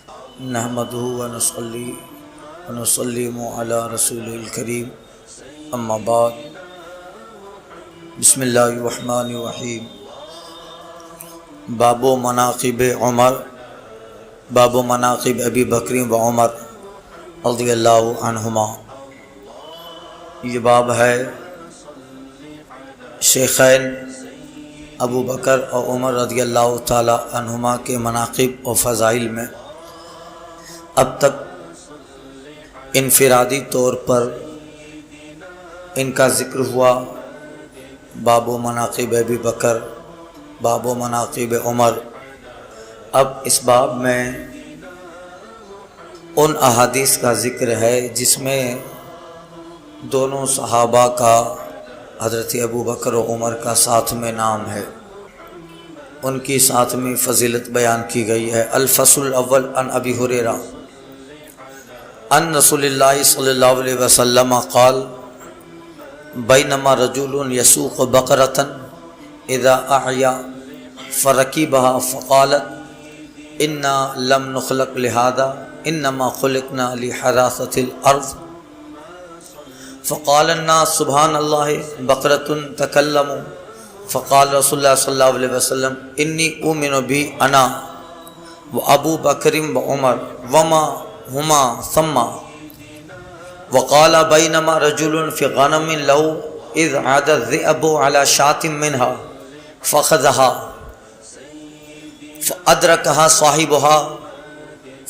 نحمدہ ونصلی ونسلم علی رسول الکریم اما بعد بسم اللہ الرحمن الرحیم باب مناقب عمر باب مناقب ابی بکر و عمر رضی اللہ عنہما۔ یہ باب ہے شیخین ابو بکر اور عمر رضی اللہ تعالی عنہما کے مناقب و فضائل میں۔ اب تک انفرادی طور پر ان کا ذکر ہوا، باب و مناقب ابی بکر، باب و مناقب عمر۔ اب اس باب میں ان احادیث کا ذکر ہے جس میں دونوں صحابہ کا، حضرت ابو بکر و عمر کا ساتھ میں نام ہے، ان کی ساتھ میں فضیلت بیان کی گئی ہے۔ الفصل الاول عن ابی ہریرہ ان رسول اللہ صلی اللہ علیہ وسلم قال بینما رجل یسوق بقرۃ اذا اعیا فرکبها فقالت انا لم نخلق لهذا انما خلقنا لحراثة الارض فقال الناس سبحان اللہ بقرۃ تکلموا فقال رسول اللہ صلی اللہ علیہ وسلم انی اؤمن بی انا وابو بکر وعمر وما ہما ثم وقال بینما رجل فی غنم له اذ عاد الذئب على شاة منها فاخذها فادركها صاحبها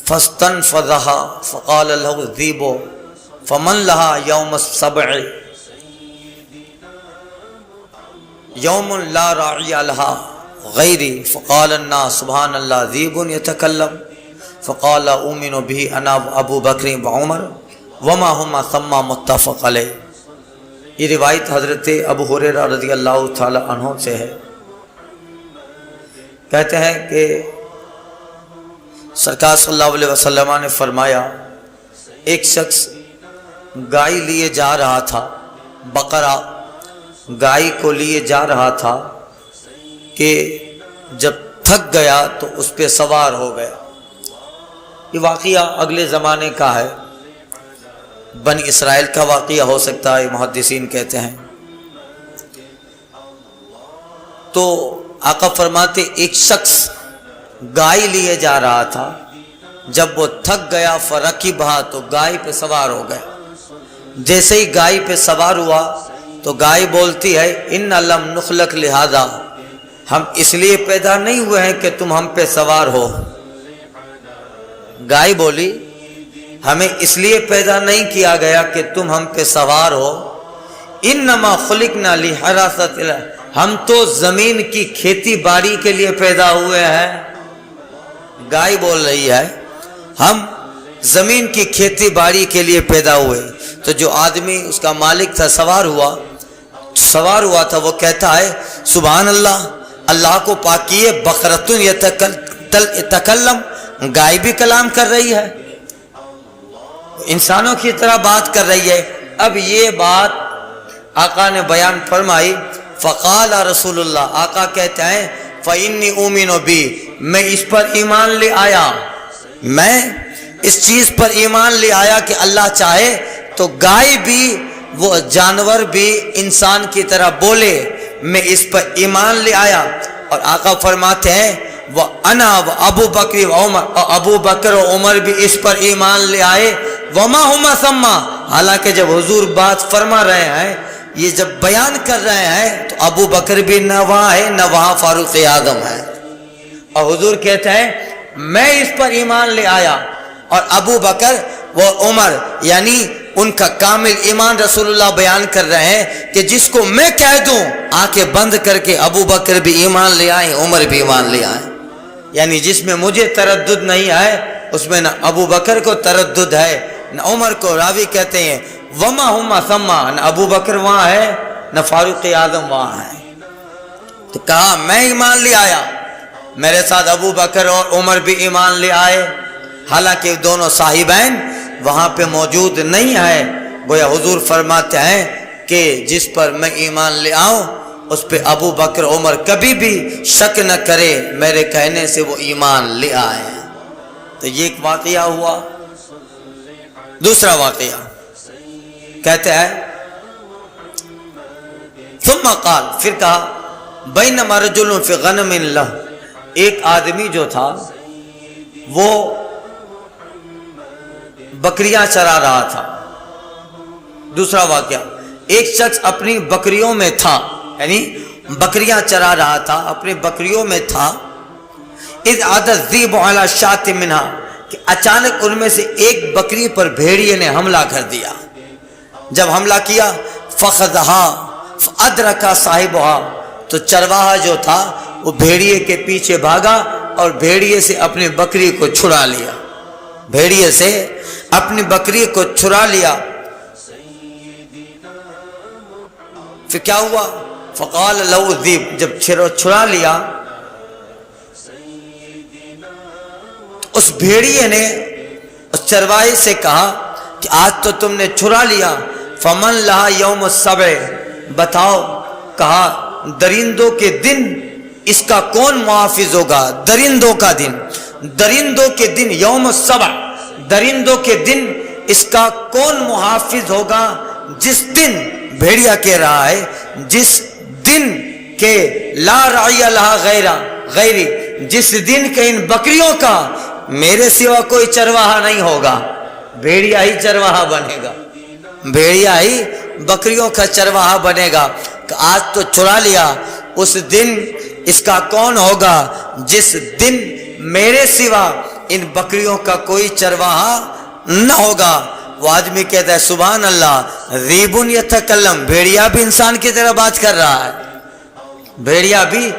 فاستنفذها فقال له الذئب فمن لها يوم السبع يوم لا راعي لها غيري فقال الناس سبحان الله ذئب يتكلم فقال اؤمن به انا ابو بکر وعمر وما هما ثم متفق علیہ۔ یہ روایت حضرت ابو ہریرہ رضی اللہ تعالی عنہ سے ہے۔ کہتے ہیں کہ سرکار صلی اللہ علیہ وسلم نے فرمایا، ایک شخص گائے لیے جا رہا تھا، بقرہ گائے کو لیے جا رہا تھا کہ جب تھک گیا تو اس پہ سوار ہو گیا۔ یہ واقعہ اگلے زمانے کا ہے، بنی اسرائیل کا واقعہ ہو سکتا ہے، محدثین کہتے ہیں۔ تو آقا فرماتے ایک شخص گائے لیے جا رہا تھا، جب وہ تھک گیا فرکبھا تو گائے پہ سوار ہو گیا۔ جیسے ہی گائے پہ سوار ہوا تو گائے بولتی ہے ان لم نخلق لہذا، ہم اس لیے پیدا نہیں ہوئے ہیں کہ تم ہم پہ سوار ہو۔ گائے بولی ہمیں اس لیے پیدا نہیں کیا گیا کہ تم ہم پہ سوار ہو، انما خلقنا لحراثۃ الارض، ہم تو زمین کی کھیتی باڑی کے لیے پیدا ہوئے ہیں۔ گائے بول رہی ہے ہم زمین کی کھیتی باڑی کے لیے پیدا ہوئے۔ تو جو آدمی اس کا مالک تھا سوار ہوا تھا، وہ کہتا ہے سبحان اللہ، اللہ کو پاک کیے، بقرۃ یتکلم، گائے بھی کلام کر رہی ہے، انسانوں کی طرح بات کر رہی ہے۔ اب یہ بات آقا نے بیان فرمائی، فقال رسول اللہ، آقا کہتے ہیں فإنی أؤمن بی، میں اس پر ایمان لے آیا، میں اس چیز پر ایمان لے آیا کہ اللہ چاہے تو گائے بھی، وہ جانور بھی انسان کی طرح بولے، میں اس پر ایمان لے آیا۔ اور آقا فرماتے ہیں وَأَنَا وَأَبُو بَكْرِ وَعُمَرْ، اور ابو بکر و عمر بھی اس پر ایمان لے آئے۔ وَمَا هُمَا ثَمَّ، حالانکہ جب حضور بات فرما رہے ہیں، یہ جب بیان کر رہے ہیں تو ابو بکر بھی نہ وہاں ہے، نہ وہاں فاروق اعظم ہے، اور حضور کہتے ہیں میں اس پر ایمان لے آیا، اور ابو بکر و عمر یعنی ان کا کامل ایمان رسول اللہ بیان کر رہے ہیں کہ جس کو میں کہہ دوں آنکھیں بند کر کے ابو بکر بھی ایمان لے آئیں، عمر بھی ایمان لے آئیں، یعنی جس میں مجھے تردد نہیں ہے اس میں نہ ابو بکر کو تردد ہے نہ عمر کو۔ راوی کہتے ہیں وما ہما ثم، نہ ابو بکر وہاں ہے نہ فاروق اعظم وہاں ہے۔ تو کہا میں ایمان لے آیا، میرے ساتھ ابو بکر اور عمر بھی ایمان لے آئے، حالانکہ دونوں صاحبین وہاں پہ موجود نہیں ہے۔ گویا حضور فرماتے ہیں کہ جس پر میں ایمان لے آؤں اس پہ ابو بکر عمر کبھی بھی شک نہ کرے، میرے کہنے سے وہ ایمان لے آئے۔ تو یہ ایک واقعہ ہوا. دوسرا واقعہ کہتے ہیں ثم قال، پھر کہا بینما رجل فی غنم لہ، ایک آدمی جو تھا وہ بکریاں چرا رہا تھا. دوسرا واقعہ، ایک شخص اپنی بکریوں میں تھا، یعنی بکریاں چرا رہا تھا، اپنی بکریوں میں تھا. اذ عاد الذئب علی شاة منها، کہ اچانک ان میں سے ایک بکری پر بھیڑیے نے حملہ کر دیا. جب حملہ کیا فخذها فادرک صاحبها، تو چرواہا جو تھا وہ بھیڑیے کے پیچھے بھاگا اور بھیڑیے سے اپنی بکری کو چھڑا لیا. بھیڑیے سے اپنی بکری کو چھڑا لیا. پھر کیا ہوا؟ فقال له الذئب، جب چھڑا لیا تو اس بھیڑیے نے اس چرواہے سے کہا کہ آج تو تم نے چھڑا لیا، فمن لها یوم السبع، بتاؤ کہا درندوں کے دن اس کا کون محافظ ہوگا؟ درندوں کا دن، درندوں کے دن یوم السبع، درندوں کے دن اس کا کون محافظ ہوگا؟ جس دن، بھیڑیا کہہ رہا ہے، جس دن کہ لا راعی لہا غیری، جس دن کہ ان بکریوں کا میرے سوا کوئی چرواہا نہیں ہوگا. بھیڑیا ہی چرواہا بنے گا، بھیڑیا ہی بکریوں کا چرواہا بنے گا. کہ آج تو چھڑا لیا، اس دن اس کا کون ہوگا جس دن میرے سوا ان بکریوں کا کوئی چرواہا نہ ہوگا. وہ آدمی کہتا ہے سبحان اللہ، ذئب یتکلم، بھیڑیا بھی انسان کی طرح بات کر رہا ہے، بھیڑیا بھی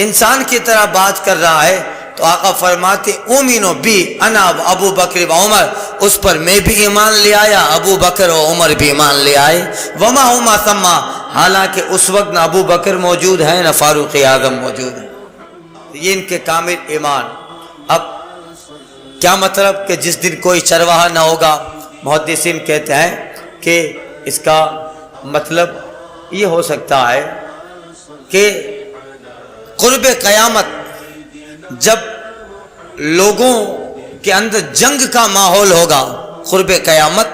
انسان کی طرح بات کر رہا ہے. تو آقا فرماتے اومینو بی انا ابو بکر و عمر، اس پر میں بھی ایمان لے آیا، ابو بکر و عمر بھی ایمان لے آئے. وما ہما ثم، حالانکہ اس وقت نہ ابو بکر موجود ہے نہ فاروق اعظم موجود ہے. یہ ان کے کامل ایمان. اب کیا مطلب کہ جس دن کوئی چرواہا نہ ہوگا؟ محدثین کہتے ہیں کہ اس کا مطلب یہ ہو سکتا ہے کہ قرب قیامت جب لوگوں کے اندر جنگ کا ماحول ہوگا، قرب قیامت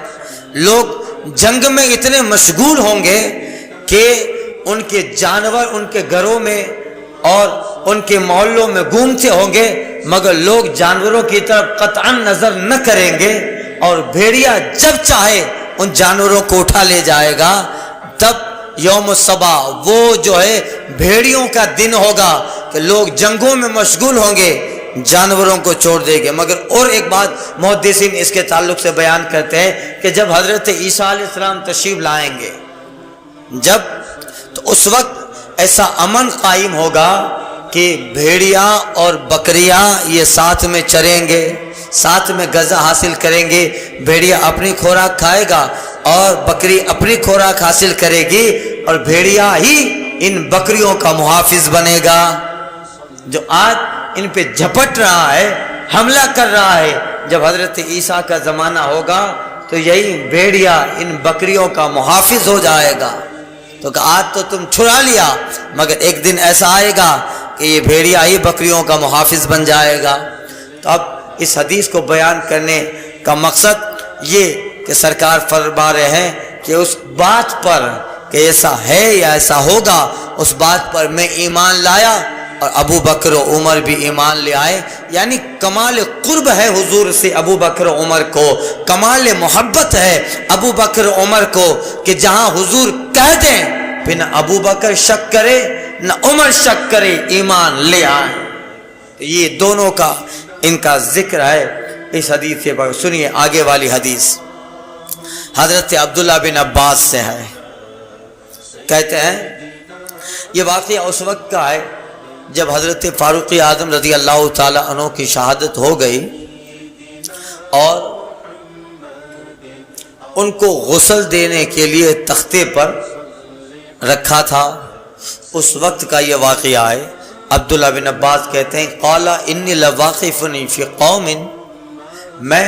لوگ جنگ میں اتنے مشغول ہوں گے کہ ان کے جانور ان کے گھروں میں اور ان کے محلوں میں گھومتے ہوں گے، مگر لوگ جانوروں کی طرف قطعاً نظر نہ کریں گے، اور بھیڑیا جب چاہے ان جانوروں کو اٹھا لے جائے گا. تب یوم السبع وہ جو ہے بھیڑیوں کا دن ہوگا کہ لوگ جنگوں میں مشغول ہوں گے، جانوروں کو چھوڑ دیں گے. مگر اور ایک بات محدثین اس کے تعلق سے بیان کرتے ہیں کہ جب حضرت عیسیٰ علیہ السلام تشریف لائیں گے، جب تو اس وقت ایسا امن قائم ہوگا کہ بھیڑیا اور بکریاں یہ ساتھ میں چریں گے، ساتھ میں غذا حاصل کریں گے. بھیڑیا اپنی خوراک کھائے گا اور بکری اپنی خوراک حاصل کرے گی، اور بھیڑیا ہی ان بکریوں کا محافظ بنے گا. جو آج ان پہ جھپٹ رہا ہے، حملہ کر رہا ہے، جب حضرت عیسیٰ کا زمانہ ہوگا تو یہی بھیڑیا ان بکریوں کا محافظ ہو جائے گا. تو کہ آج تو تم چھڑا لیا، مگر ایک دن ایسا آئے گا کہ یہ بھیڑیا ہی بکریوں کا محافظ بن جائے گا. تو اب اس حدیث کو بیان کرنے کا مقصد یہ کہ سرکار فرما رہے ہیں کہ اس بات پر کہ ایسا ہے یا ایسا ہوگا، اس بات پر میں ایمان لایا اور ابو بکر و عمر بھی ایمان لے آئے. یعنی کمال قرب ہے حضور سے ابو بکر و عمر کو، کمال محبت ہے ابو بکر و عمر کو کہ جہاں حضور کہہ دیں پھر نہ ابو بکر شک کرے نہ عمر شک کرے، ایمان لے آئے. یہ دونوں کا ان کا ذکر ہے اس حدیث سے. سنیے آگے والی حدیث حضرت عبداللہ بن عباس سے ہے. کہتے ہیں یہ واقعہ اس وقت کا ہے جب حضرت فاروق اعظم رضی اللہ تعالی عنہ کی شہادت ہو گئی اور ان کو غسل دینے کے لیے تختے پر رکھا تھا. اس وقت کا یہ واقعہ ہے. عبداللہ بن عباس کہتے ہیں قال انی لواقف فی قوم، میں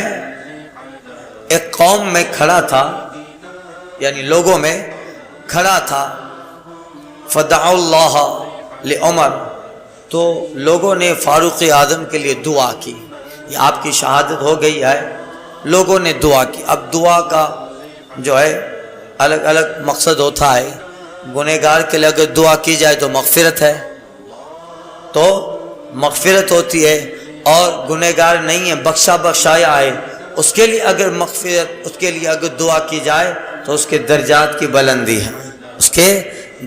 ایک قوم میں کھڑا تھا، یعنی لوگوں میں کھڑا تھا. فدعوا اللہ لعمر، تو لوگوں نے فاروق اعظم کے لیے دعا کی. یہ آپ کی شہادت ہو گئی ہے. لوگوں نے دعا کی. اب دعا کا جو ہے الگ الگ مقصد ہوتا ہے. گنہگار کے لیے اگر دعا کی جائے تو مغفرت ہے، تو مغفرت ہوتی ہے، اور گنہگار نہیں ہے بخشا بخشایا ہے اس کے لیے اگر مغفرت، اس کے لیے اگر دعا کی جائے تو اس کے درجات کی بلندی ہے، اس کے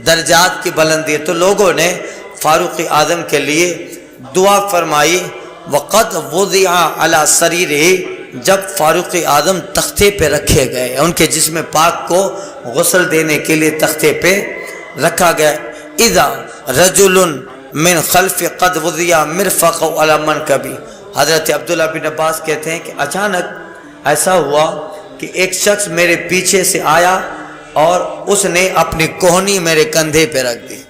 درجات کی بلندی ہے. تو لوگوں نے فاروق اعظم کے لیے دعا فرمائی. وقد وضع علی سریرہ، جب فاروق اعظم تختے پہ رکھے گئے، ان کے جسم پاک کو غسل دینے کے لیے تختے پہ رکھا گیا. اذا رجل من خلف قد وضع مرفق علی منکبی. حضرت عبداللہ بن عباس کہتے ہیں کہ اچانک ایسا ہوا کہ ایک شخص میرے پیچھے سے آیا اور اس نے اپنی کوہنی میرے کندھے پہ رکھ دی.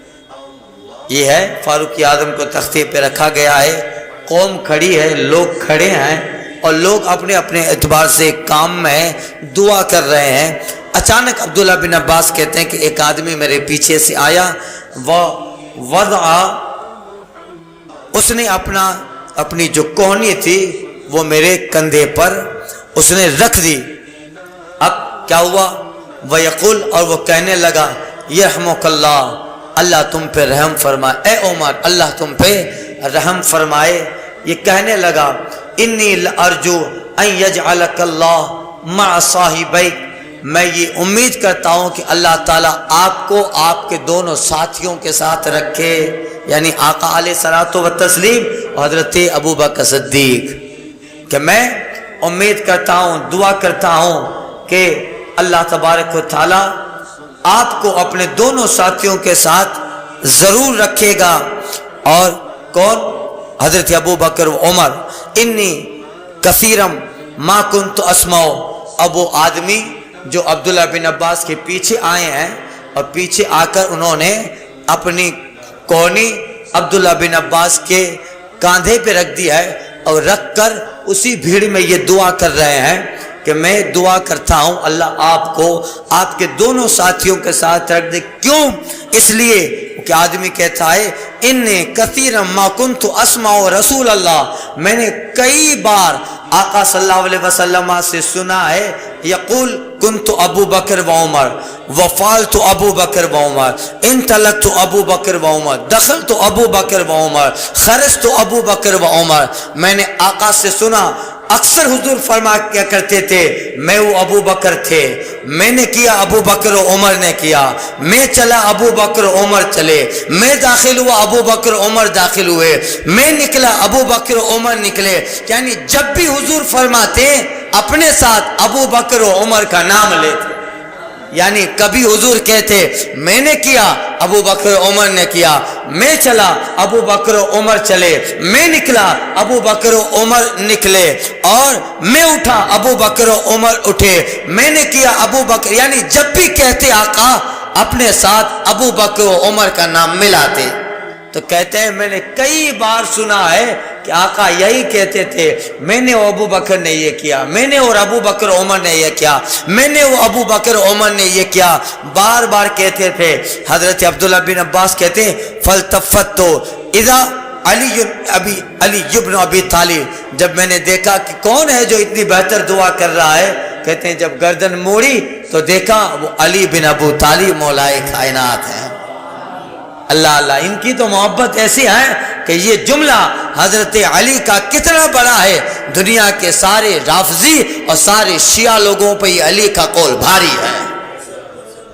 یہ ہے فاروق اعظم کو تختے پہ رکھا گیا ہے، قوم کھڑی ہے، لوگ کھڑے ہیں، اور لوگ اپنے اپنے اعتبار سے کام میں دعا کر رہے ہیں. اچانک عبداللہ بن عباس کہتے ہیں کہ ایک آدمی میرے پیچھے سے آیا، وہ وضع، اس نے اپنی جو کوہنی تھی وہ میرے کندھے پر اس نے رکھ دی. اب کیا ہوا؟ وَيَقُلْ، اور وہ کہنے لگا، يَرْحَمُكَ اللَّهُ، اللہ تم پہ رحم فرمائے، اے عمر اللہ تم پہ رحم فرمائے. یہ کہنے لگا، انی لارجو ان یجعلک اللہ مع صاحبیک، میں یہ امید کرتا ہوں کہ اللہ تعالیٰ آپ کو آپ کے دونوں ساتھیوں کے ساتھ رکھے، یعنی آقا علیہ الصلوۃ والتسلیم اور حضرت ابو بکر صدیق. کہ میں امید کرتا ہوں، دعا کرتا ہوں کہ اللہ تبارک و تعالیٰ آپ کو اپنے دونوں ساتھیوں کے ساتھ ضرور رکھے گا. اور کون؟ حضرت ابو بکر و عمر. انی کثیرم ما کنت اسمع. اب وہ آدمی جو عبداللہ بن عباس کے پیچھے آئے ہیں اور پیچھے آ کر انہوں نے اپنی کونی عبداللہ بن عباس کے کاندھے پہ رکھ دی ہے، اور رکھ کر اسی بھیڑ میں یہ دعا کر رہے ہیں کہ میں دعا کرتا ہوں اللہ آپ کو آپ کے دونوں ساتھیوں کے ساتھ رکھ دے. کیوں؟ اس لیے کہ آدمی کہتا ہے انی کثیرا ما کنت اسمع رسول اللہ، میں نے کئی بار آقا صلی اللہ علیہ وسلم سے سنا ہے، یقول کنت ابو بکر و عمر وفعلت ابو بکر و عمر انطلقت ابو بکر و عمر دخلت ابو بکر و عمر خرجت ابو بکر و عمر. میں نے آقا سے سنا، اکثر حضور فرما کیا کرتے تھے، میں وہ ابو بکر تھے، میں نے کیا ابو بکر و عمر نے کیا، میں چلا ابو بکر و عمر چلے، میں داخل ہوا ابو بکر و عمر داخل ہوئے، میں نکلا ابو بکر و عمر نکلے. یعنی جب بھی حضور فرماتے اپنے ساتھ ابو بکر و عمر کا نام لیتے. یعنی کبھی حضور کہتے میں نے کیا ابو بکر و عمر نے کیا، میں چلا ابو بکر و عمر چلے، میں نکلا ابو بکر و عمر نکلے، اور میں اٹھا ابو بکر و عمر اٹھے، میں نے کیا ابو بکر. یعنی جب بھی کہتے آقا اپنے ساتھ ابو بکر و عمر کا نام ملاتے. تو کہتے ہیں میں نے کئی بار سنا ہے کہ آقا یہی کہتے تھے، میں نے وہ ابو بکر نے یہ کیا، میں نے اور ابو بکر عمر نے یہ کیا، میں نے وہ ابو بکر عمر نے یہ کیا، بار بار کہتے تھے. حضرت عبداللہ بن عباس کہتے ہیں فالتفت اذا علی ابن ابی طالب، جب میں نے دیکھا کہ کون ہے جو اتنی بہتر دعا کر رہا ہے، کہتے ہیں جب گردن موڑی تو دیکھا وہ علی بن ابو طالب مولائے کائنات ہیں. اللہ اللہ، ان کی تو محبت ایسی ہے کہ یہ جملہ حضرت علی کا کتنا بڑا ہے، دنیا کے سارے رافضی اور سارے شیعہ لوگوں پہ یہ علی کا قول بھاری ہے.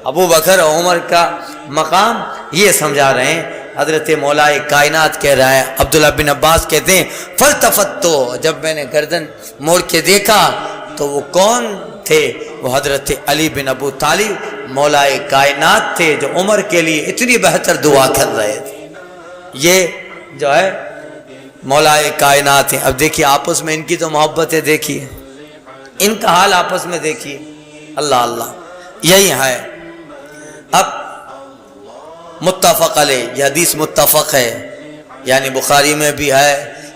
ابو بکر عمر کا مقام یہ سمجھا رہے ہیں. حضرت مولائے کائنات کہہ رہا ہے، عبداللہ بن عباس کہتے ہیں فالتفتو، جب میں نے گردن موڑ کے دیکھا تو وہ کون تھے؟ وہ حضرت علی بن ابو طالب مولائے کائنات تھے جو عمر کے لیے اتنی بہتر دعا کر رہے تھے. یہ جو ہے مولائے کائنات ہیں. اب دیکھیے آپس میں ان کی تو محبتیں دیکھیے، ان کا حال آپس میں دیکھیے. اللہ اللہ، یہی ہے. اب متفق علیہ، یہ حدیث متفق ہے، یعنی بخاری میں بھی ہے،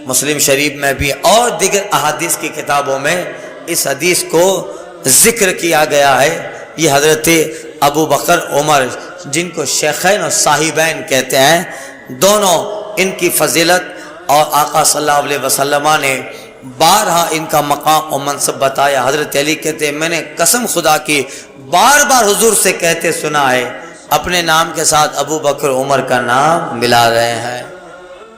مسلم شریف میں بھی، اور دیگر احادیث کی کتابوں میں اس حدیث کو ذکر کیا گیا ہے. یہ حضرت ابو بکر عمر جن کو شیخین اور صاحبین کہتے ہیں، دونوں ان کی فضیلت اور آقا صلی اللہ علیہ وسلم نے بارہا ان کا مقام اور منصب بتایا۔ حضرت علی کہتے ہیں میں نے قسم خدا کی بار بار حضور سے کہتے سنا ہے، اپنے نام کے ساتھ ابو بکر عمر کا نام ملا رہے ہیں۔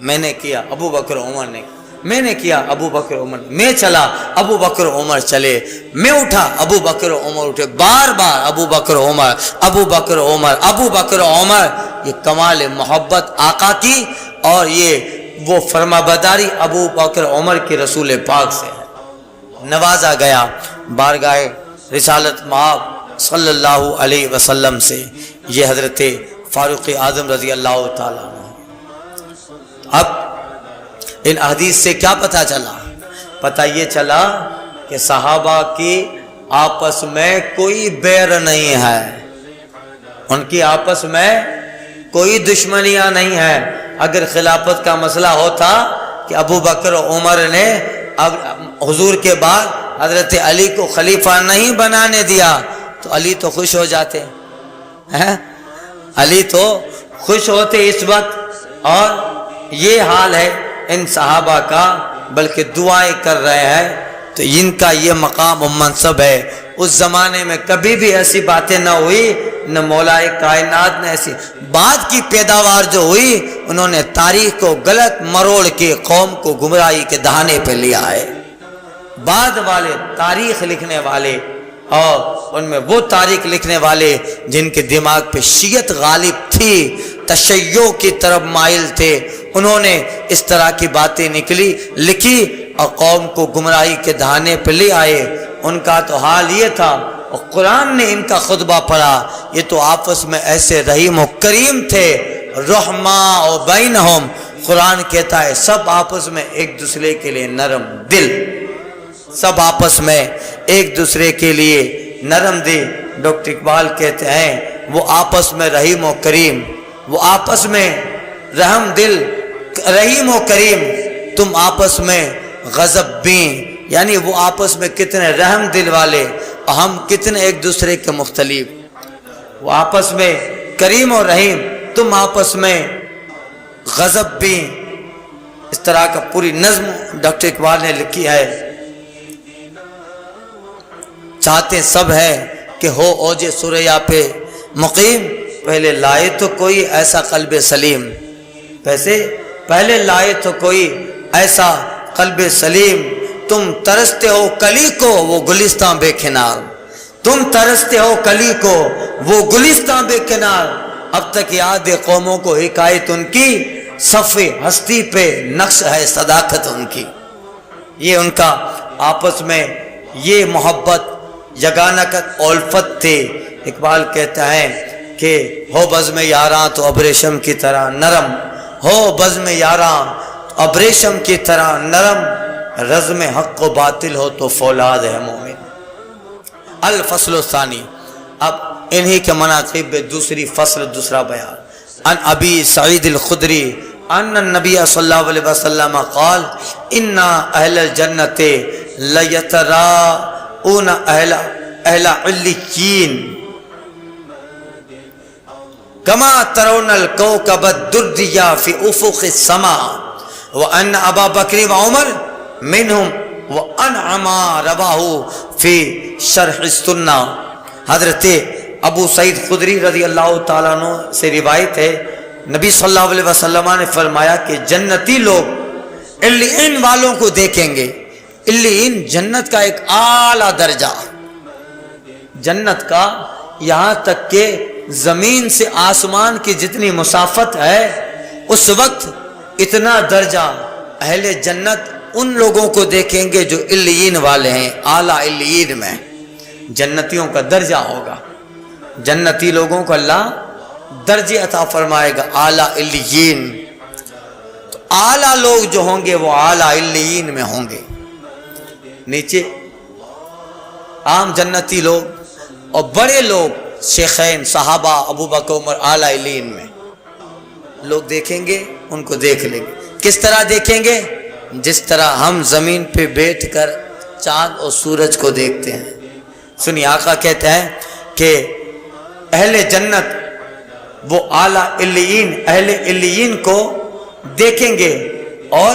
میں نے کیا، ابو بکر عمر نے، میں نے کیا، ابو بکر عمر، میں چلا، ابو بکر عمر چلے، میں اٹھا، ابو بکر عمر اٹھے، بار بار ابو بکر عمر، ابو بکر عمر، ابو بکر عمر۔ یہ کمال محبت آقا کی اور یہ وہ فرما برداری ابو بکر عمر کی رسول پاک سے ہے۔ نوازا گیا بارگاہ رسالت مآب صلی اللہ علیہ وسلم سے یہ حضرت فاروق اعظم رضی اللہ تعالیٰ عنہ۔ اب ان حدیث سے کیا پتہ چلا؟ پتہ یہ چلا کہ صحابہ کی آپس میں کوئی بیر نہیں ہے، ان کی آپس میں کوئی دشمنیاں نہیں ہے۔ اگر خلافت کا مسئلہ ہوتا کہ ابو بکر عمر نے اب حضور کے بعد حضرت علی کو خلیفہ نہیں بنانے دیا تو علی تو خوش ہو جاتے ہیں، علی تو خوش ہوتے اس وقت۔ اور یہ حال ہے ان صحابہ کا، بلکہ دعائیں کر رہے ہیں۔ تو ان کا یہ مقام و منصب ہے۔ اس زمانے میں کبھی بھی ایسی باتیں نہ ہوئی، نہ مولا کائنات نے ایسی بات کی پیداوار جو ہوئی، انہوں نے تاریخ کو غلط مروڑ کے قوم کو گمراہی کے دہانے پہ لیا ہے۔ بعد والے تاریخ لکھنے والے، اور ان میں وہ تاریخ لکھنے والے جن کے دماغ پہ شیعت غالب تھی، تشیع کی طرف مائل تھے، انہوں نے اس طرح کی باتیں لکھی اور قوم کو گمراہی کے دہانے پہ لے آئے۔ ان کا تو حال یہ تھا، اور قرآن نے ان کا خطبہ پڑھا، یہ تو آپس میں ایسے رحیم و کریم تھے، رحماء و بینہم، قرآن کہتا ہے سب آپس میں ایک دوسرے کے لیے نرم دل، سب آپس میں ایک دوسرے کے لیے نرم دل۔ ڈاکٹر اقبال کہتے ہیں وہ آپس میں رحیم و کریم، وہ آپس میں رحم دل، رحیم و کریم، تم آپس میں غضب بین، یعنی وہ آپس میں کتنے رحم دل والے اور ہم کتنے ایک دوسرے کے مختلف۔ وہ آپس میں کریم و رحیم، تم آپس میں غضب بین۔ اس طرح کا پوری نظم ڈاکٹر اقبال نے لکھی ہے۔ چاہتے سب ہے کہ ہو اوج سریا پہ مقیم، پہلے لائے تو کوئی ایسا قلب سلیم، پہلے لائے تو کوئی ایسا قلب سلیم، تم ترستے ہو کلی کو وہ گلستان بے کنار، تم ترستے ہو کلی کو وہ گلستان بے کنار، اب تک یاد ہے قوموں کو حکایت ان کی، صفِ ہستی پہ نقش ہے صداقت ان کی۔ یہ ان کا آپس میں یہ محبت، یگانگت، الفت تھے۔ اقبال کہتا ہے کہ ہو بزم یاراں تو ابریشم کی طرح نرم، ہو بزم یاراں تو ابریشم کی طرح نرم، رزم حق و باطل ہو تو فولاد ہے مومن۔ الفصل الثانی، اب انہی کے مناقب میں دوسری فصل، دوسرا بیان۔ ان ابی سعید الخدری ان النبی صلی اللہ علیہ وسلم قال ان اہل الجنت لیتراؤن اہل علیین کما ترون الکوكب الدري فی افق السماء وان ابا بکر وعمر منہم وانعم رواہ فی شرح السنہ۔ حضرت ابو سعید خدری رضی اللہ تعالیٰ عنہ سے روایت ہے، نبی صلی اللہ علیہ وسلم نے فرمایا کہ جنتی لوگ علیین والوں کو دیکھیں گے۔ علیین جنت کا ایک اعلیٰ درجہ، جنت کا یہاں تک کہ زمین سے آسمان کی جتنی مسافت ہے اس وقت اتنا درجہ اہل جنت ان لوگوں کو دیکھیں گے جو علیین والے ہیں، اعلیٰ علیین میں جنتیوں کا درجہ ہوگا۔ جنتی لوگوں کو اللہ درجے عطا فرمائے گا اعلیٰ علیین۔ تو اعلیٰ لوگ جو ہوں گے وہ اعلیٰ علیین میں ہوں گے۔ نیچے عام جنتی لوگ اور بڑے لوگ شیخین صحابہ ابو بکر عمر اعلیٰ علیین میں لوگ دیکھیں گے، ان کو دیکھ لیں گے۔ کس طرح دیکھیں گے؟ جس طرح ہم زمین پہ بیٹھ کر چاند اور سورج کو دیکھتے ہیں۔ سنی آقا کہتے ہیں کہ اہل جنت وہ اعلیٰ علیین، اہل علیین کو دیکھیں گے اور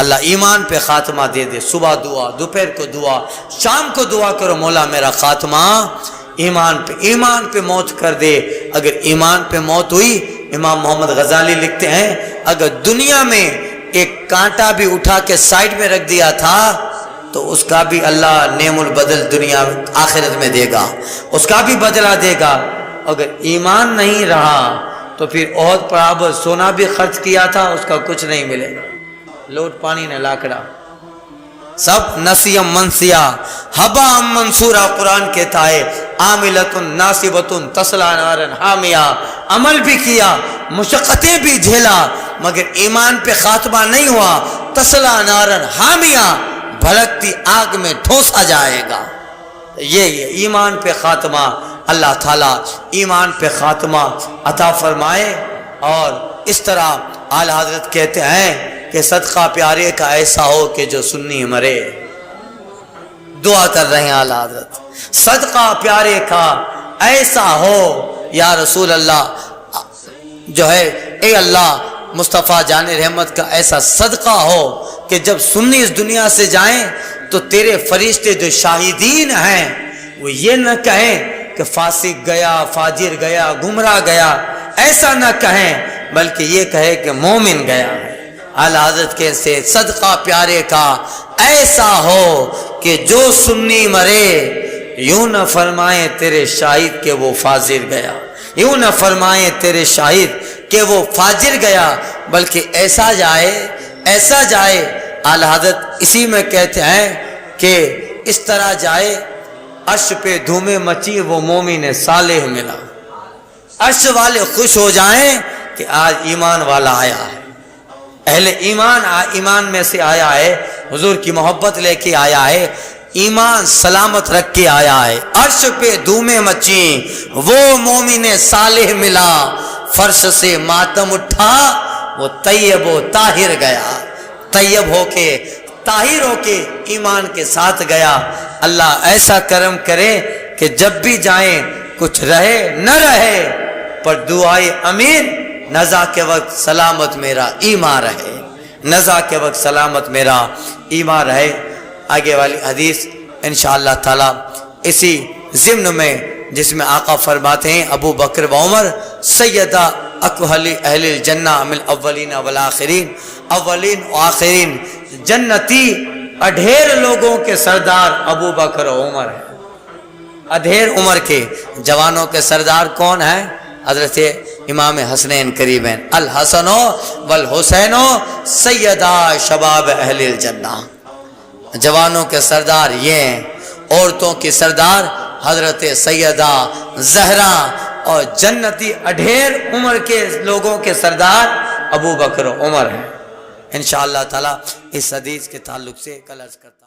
اللہ ایمان پہ خاتمہ دے دے. صبح دعا، دوپہر کو دعا، شام کو دعا کرو، مولا میرا خاتمہ ایمان پہ موت کر دے. اگر ایمان پہ موت ہوئی، امام محمد غزالی لکھتے ہیں اگر دنیا میں ایک کانٹا بھی اٹھا کے سائڈ میں رکھ دیا تھا تو اس کا بھی اللہ نعم البدل دنیا آخرت میں دے گا، اس کا بھی بدلہ دے گا. اگر ایمان نہیں رہا تو پھر احد پر سونا بھی خرچ کیا تھا، اس کا کچھ نہیں ملے گا. لوٹ پانی نے لاکڑا سب نسیم منسیا حبا منصورا. قرآن کہتا ہے عاملۃ ناصبۃ تصلی نارا حامیہ. عمل بھی کیا، مشقتیں بھی جھیلا، مگر ایمان پہ خاتمہ نہیں ہوا. تصلی نارا حامیہ، بھڑکتی آگ میں ٹھونسا جائے گا. یہ ایمان پہ خاتمہ اللہ تعالیٰ ایمان پہ خاتمہ عطا فرمائے. اور اس طرح اعلی حضرت کہتے ہیں کہ صدقہ پیارے کا ایسا ہو کہ جو سنی مرے. دعا کر رہے ہیں اعلی حضرت، صدقہ پیارے کا ایسا ہو یا رسول اللہ، جو ہے اے اللہ مصطفیٰ جان رحمت کا ایسا صدقہ ہو کہ جب سنی اس دنیا سے جائیں تو تیرے فرشتے جو شاہدین ہیں وہ یہ نہ کہیں کہ فاسق گیا، فاجر گیا، گمراہ گیا، ایسا نہ کہیں، بلکہ یہ کہے کہ مومن گیا ہے. اعلیٰ حضرت کے سے صدقہ پیارے کا ایسا ہو کہ جو سنی مرے یوں نہ فرمائے تیرے شاہد کہ وہ فاجر گیا، یوں نہ فرمائے تیرے شاہد کہ وہ فاجر گیا، بلکہ ایسا جائے. اعلیٰ حضرت اسی میں کہتے ہیں کہ اس طرح جائے عرش پہ دھومے مچی وہ مومن صالح ملا. عرش والے خوش ہو جائیں کہ آج ایمان والا آیا ہے، اہل ایمان میں سے آیا ہے، حضور کی محبت لے کے آیا ہے، ایمان سلامت رکھ کے آیا ہے. عرش پہ دھومے مچی وہ مومن صالح ملا، فرش سے ماتم اٹھا وہ طیب و طاہر گیا. طیب ہو کے طاہر ہو کے ایمان کے ساتھ گیا. اللہ ایسا کرم کرے کہ جب بھی جائیں کچھ رہے نہ رہے پر دعائے امین نزا کے وقت سلامت میرا ایمان رہے، نزا کے وقت سلامت میرا ایمان رہے. آگے والی حدیث انشاءاللہ تعالی اسی ضمن میں جس میں آقا فرماتے ہیں ابو بکر و عمر سیدہ اکہل اہل الجنہ من الاولین والآخرین، اولین و آخرین جنتی اڈھیر لوگوں کے سردار ابو بکر و عمر ہیں. اڈھیر عمر کے جوانوں کے سردار کون ہیں؟ حضرت امام حسنین قریبین الحسن والحسین سیدہ شباب اہل الجنہ. جوانوں کے سردار یہ ہیں، عورتوں کی سردار حضرت سیدہ زہرا، اور جنتی اڈھیر عمر کے لوگوں کے سردار ابو بکر و عمر ہیں. انشاءاللہ تعالی اس حدیث کے تعلق سے کل عرض کرتا ہوں.